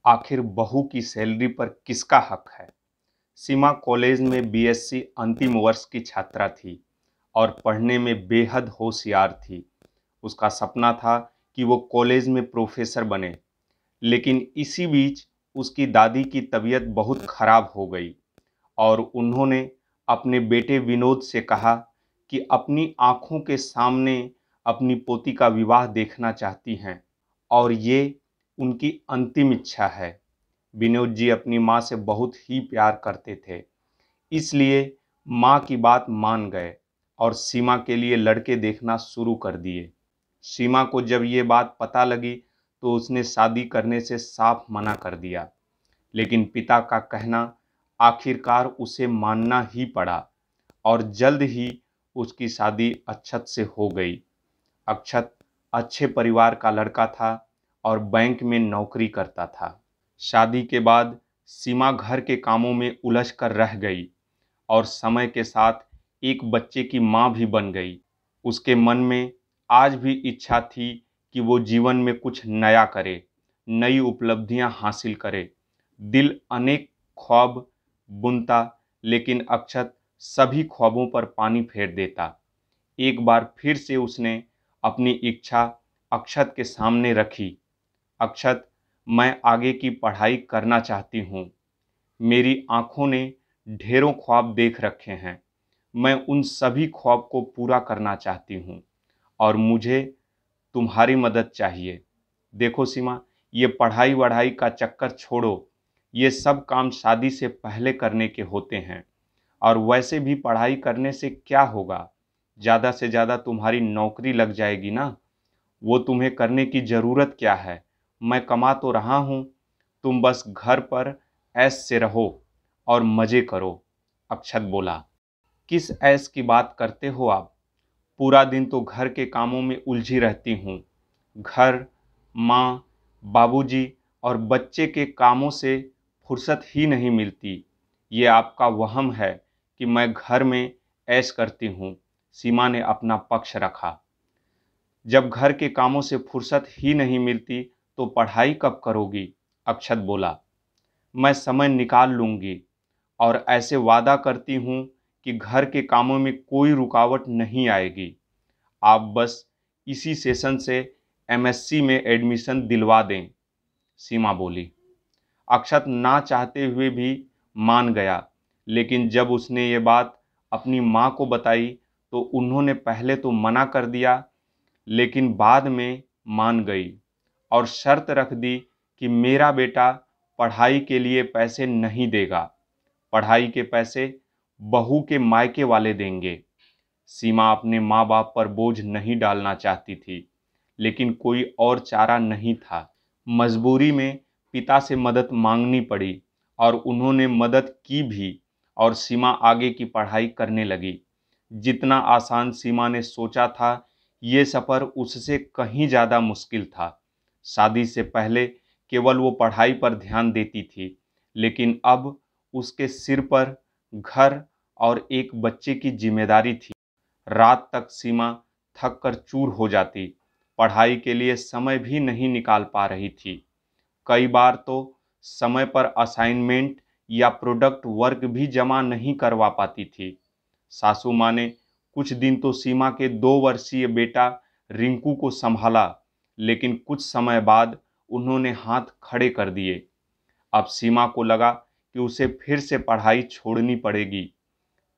आखिर बहू की सैलरी पर किसका हक है। सीमा कॉलेज में बीएससी अंतिम वर्ष की छात्रा थी और पढ़ने में बेहद होशियार थी। उसका सपना था कि वो कॉलेज में प्रोफेसर बने, लेकिन इसी बीच उसकी दादी की तबीयत बहुत खराब हो गई और उन्होंने अपने बेटे विनोद से कहा कि अपनी आंखों के सामने अपनी पोती का विवाह देखना चाहती हैं और ये उनकी अंतिम इच्छा है। विनोद जी अपनी माँ से बहुत ही प्यार करते थे, इसलिए माँ की बात मान गए और सीमा के लिए लड़के देखना शुरू कर दिए। सीमा को जब ये बात पता लगी तो उसने शादी करने से साफ मना कर दिया, लेकिन पिता का कहना आखिरकार उसे मानना ही पड़ा और जल्द ही उसकी शादी अक्षत से हो गई। अक्षत अच्छे परिवार का लड़का था और बैंक में नौकरी करता था। शादी के बाद सीमा घर के कामों में उलझ कर रह गई और समय के साथ एक बच्चे की मां भी बन गई। उसके मन में आज भी इच्छा थी कि वो जीवन में कुछ नया करे, नई उपलब्धियां हासिल करे। दिल अनेक ख्वाब बुनता, लेकिन अक्षत सभी ख्वाबों पर पानी फेर देता। एक बार फिर से उसने अपनी इच्छा अक्षत के सामने रखी। अक्षत, मैं आगे की पढ़ाई करना चाहती हूँ। मेरी आंखों ने ढेरों ख्वाब देख रखे हैं। मैं उन सभी ख्वाब को पूरा करना चाहती हूँ और मुझे तुम्हारी मदद चाहिए। देखो सीमा, ये पढ़ाई वढ़ाई का चक्कर छोड़ो। ये सब काम शादी से पहले करने के होते हैं और वैसे भी पढ़ाई करने से क्या होगा, ज़्यादा से ज़्यादा तुम्हारी नौकरी लग जाएगी ना। वो तुम्हें करने की ज़रूरत क्या है, मैं कमा तो रहा हूँ। तुम बस घर पर ऐश से रहो और मज़े करो। अक्षत बोला। किस ऐश की बात करते हो आप? पूरा दिन तो घर के कामों में उलझी रहती हूँ। घर, माँ, बाबूजी और बच्चे के कामों से फुर्सत ही नहीं मिलती। ये आपका वहम है कि मैं घर में ऐश करती हूँ। सीमा ने अपना पक्ष रखा। जब घर के कामों से फुर्सत ही नहीं मिलती तो पढ़ाई कब करोगी? अक्षत बोला। मैं समय निकाल लूँगी और ऐसे वादा करती हूँ कि घर के कामों में कोई रुकावट नहीं आएगी। आप बस इसी सेशन से एमएससी में एडमिशन दिलवा दें, सीमा बोली। अक्षत ना चाहते हुए भी मान गया, लेकिन जब उसने ये बात अपनी माँ को बताई तो उन्होंने पहले तो मना कर दिया, लेकिन बाद में मान गई और शर्त रख दी कि मेरा बेटा पढ़ाई के लिए पैसे नहीं देगा। पढ़ाई के पैसे बहू के मायके वाले देंगे। सीमा अपने माँ बाप पर बोझ नहीं डालना चाहती थी, लेकिन कोई और चारा नहीं था। मजबूरी में पिता से मदद मांगनी पड़ी और उन्होंने मदद की भी और सीमा आगे की पढ़ाई करने लगी। जितना आसान सीमा ने सोचा था, ये सफ़र उससे कहीं ज़्यादा मुश्किल था। शादी से पहले केवल वो पढ़ाई पर ध्यान देती थी, लेकिन अब उसके सिर पर घर और एक बच्चे की जिम्मेदारी थी। रात तक सीमा थक कर चूर हो जाती, पढ़ाई के लिए समय भी नहीं निकाल पा रही थी। कई बार तो समय पर असाइनमेंट या प्रोडक्ट वर्क भी जमा नहीं करवा पाती थी। सासू माँ ने कुछ दिन तो सीमा के 2 वर्षीय बेटा रिंकू को संभाला, लेकिन कुछ समय बाद उन्होंने हाथ खड़े कर दिए। अब सीमा को लगा कि उसे फिर से पढ़ाई छोड़नी पड़ेगी।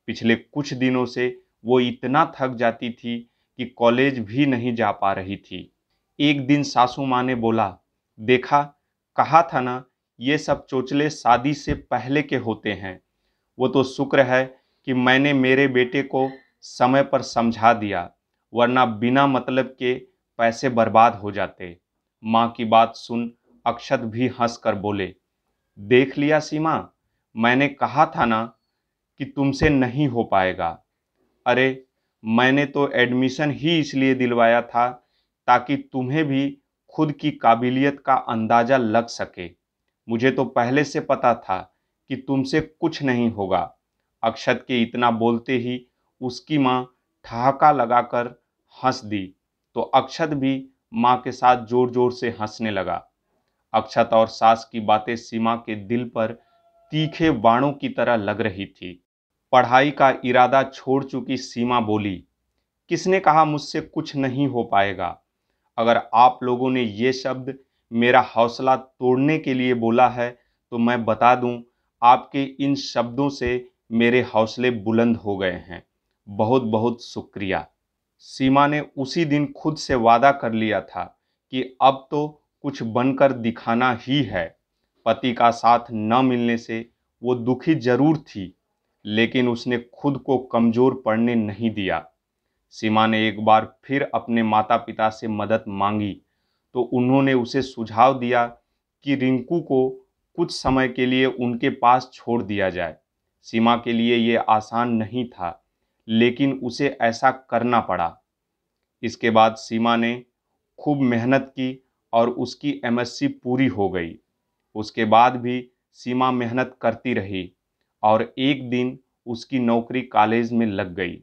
पिछले कुछ दिनों से वो इतना थक जाती थी कि कॉलेज भी नहीं जा पा रही थी। एक दिन सासू माँ ने बोला, देखा, कहा था ना, ये सब चोचले शादी से पहले के होते हैं। वो तो शुक्र है कि मैंने मेरे बेटे को समय पर समझा दिया, वरना बिना मतलब के पैसे बर्बाद हो जाते। माँ की बात सुन अक्षत भी हंस कर बोले, देख लिया सीमा, मैंने कहा था ना कि तुमसे नहीं हो पाएगा। अरे, मैंने तो एडमिशन ही इसलिए दिलवाया था ताकि तुम्हें भी खुद की काबिलियत का अंदाज़ा लग सके। मुझे तो पहले से पता था कि तुमसे कुछ नहीं होगा। अक्षत के इतना बोलते ही उसकी माँ ठहाका लगाकर हंस दी, तो अक्षत भी माँ के साथ जोर जोर से हंसने लगा। अक्षत और सास की बातें सीमा के दिल पर तीखे बाणों की तरह लग रही थी। पढ़ाई का इरादा छोड़ चुकी सीमा बोली, किसने कहा मुझसे कुछ नहीं हो पाएगा? अगर आप लोगों ने ये शब्द मेरा हौसला तोड़ने के लिए बोला है तो मैं बता दूं, आपके इन शब्दों से मेरे हौसले बुलंद हो गए हैं। बहुत बहुत शुक्रिया। सीमा ने उसी दिन खुद से वादा कर लिया था कि अब तो कुछ बनकर दिखाना ही है। पति का साथ न मिलने से वो दुखी जरूर थी, लेकिन उसने खुद को कमजोर पड़ने नहीं दिया। सीमा ने एक बार फिर अपने माता पिता से मदद मांगी तो उन्होंने उसे सुझाव दिया कि रिंकू को कुछ समय के लिए उनके पास छोड़ दिया जाए। सीमा के लिए ये आसान नहीं था, लेकिन उसे ऐसा करना पड़ा। इसके बाद सीमा ने खूब मेहनत की और उसकी एमएससी पूरी हो गई। उसके बाद भी सीमा मेहनत करती रही और एक दिन उसकी नौकरी कॉलेज में लग गई।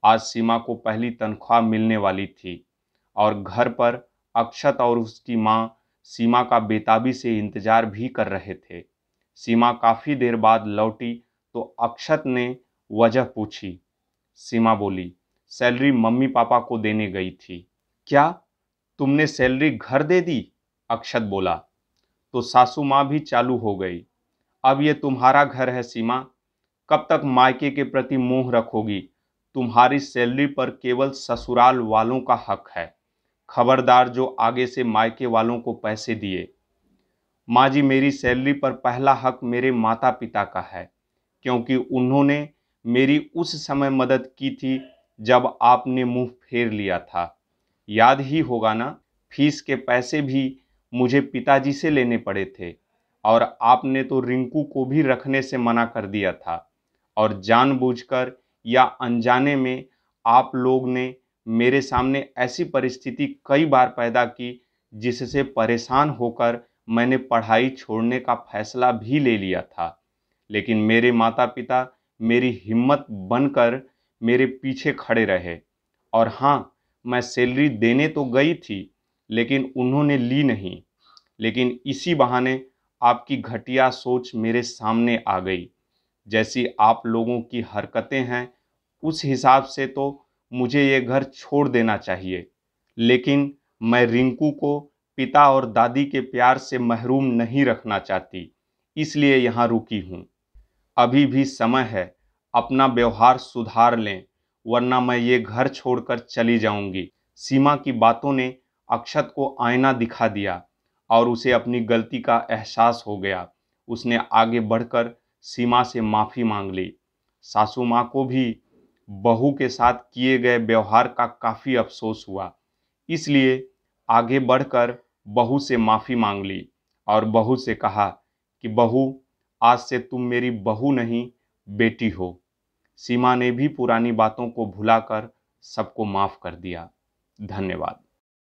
आज सीमा को पहली तनख्वाह मिलने वाली थी और घर पर अक्षत और उसकी माँ सीमा का बेताबी से इंतजार भी कर रहे थे। सीमा काफ़ी देर बाद लौटी तो अक्षत ने वजह पूछी। सीमा बोली, सैलरी मम्मी पापा को देने गई थी। क्या तुमने सैलरी घर दे दी? अक्षत बोला। तो सासू माँ भी चालू हो गई। अब ये तुम्हारा घर है सीमा, कब तक मायके के प्रति मोह रखोगी? तुम्हारी सैलरी पर केवल ससुराल वालों का हक है। खबरदार जो आगे से मायके वालों को पैसे दिए। माँ जी, मेरी सैलरी पर पहला हक मेरे माता पिता का है, क्योंकि उन्होंने मेरी उस समय मदद की थी जब आपने मुंह फेर लिया था। याद ही होगा ना, फीस के पैसे भी मुझे पिताजी से लेने पड़े थे और आपने तो रिंकू को भी रखने से मना कर दिया था। और जानबूझकर या अनजाने में आप लोग ने मेरे सामने ऐसी परिस्थिति कई बार पैदा की जिससे परेशान होकर मैंने पढ़ाई छोड़ने का फैसला भी ले लिया था। लेकिन मेरे माता पिता मेरी हिम्मत बनकर मेरे पीछे खड़े रहे। और हाँ, मैं सैलरी देने तो गई थी, लेकिन उन्होंने ली नहीं। लेकिन इसी बहाने आपकी घटिया सोच मेरे सामने आ गई। जैसी आप लोगों की हरकतें हैं, उस हिसाब से तो मुझे ये घर छोड़ देना चाहिए। लेकिन मैं रिंकू को पिता और दादी के प्यार से महरूम नहीं रखना चाहती, इसलिए यहाँ रुकी हूँ। अभी भी समय है, अपना व्यवहार सुधार लें, वरना मैं ये घर छोड़कर चली जाऊंगी। सीमा की बातों ने अक्षत को आईना दिखा दिया और उसे अपनी गलती का एहसास हो गया। उसने आगे बढ़कर सीमा से माफ़ी मांग ली। सासू माँ को भी बहू के साथ किए गए व्यवहार का काफ़ी अफसोस हुआ, इसलिए आगे बढ़कर बहू से माफ़ी मांग ली और बहू से कहा कि बहू, आज से तुम मेरी बहू नहीं, बेटी हो। सीमा ने भी पुरानी बातों को भुलाकर सबको माफ़ कर दिया। धन्यवाद।